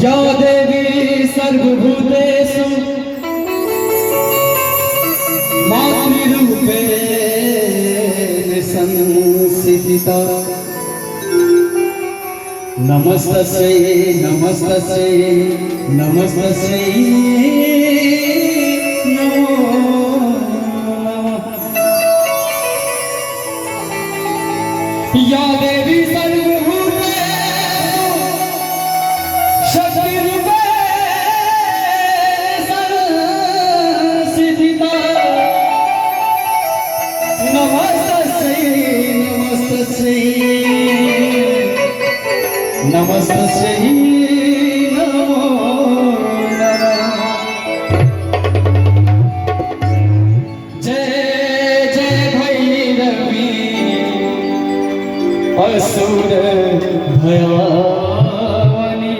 या देवी सर्वभूतेषु मातृरूपेण संस्थिता नमस्तस्यै नमस्तस्यै नमस्तस्यै नमो नमः। या देवी सर्वभूतेषु शक्तिरूपेण संस्थिता नमस्तस्यै नमस्तस्यै नमस्तस्यै नमो नमः। जय जय भैरवी असुर भयावनी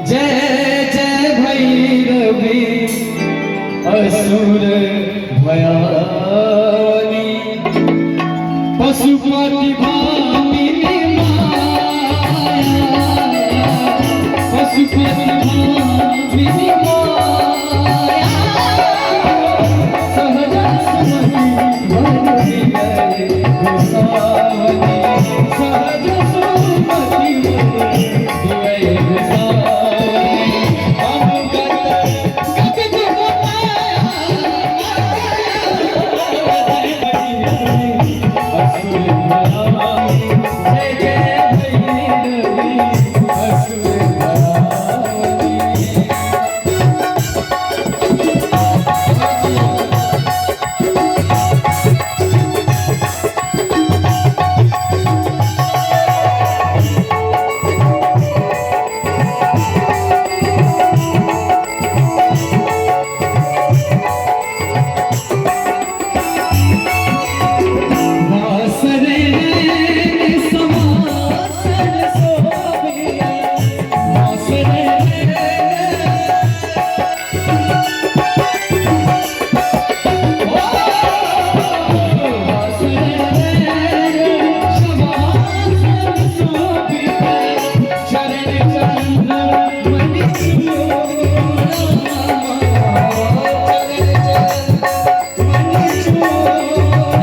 जय जय भैरवी असुर भयावनी पशुपति भामिनी माया पशुपति भामिनी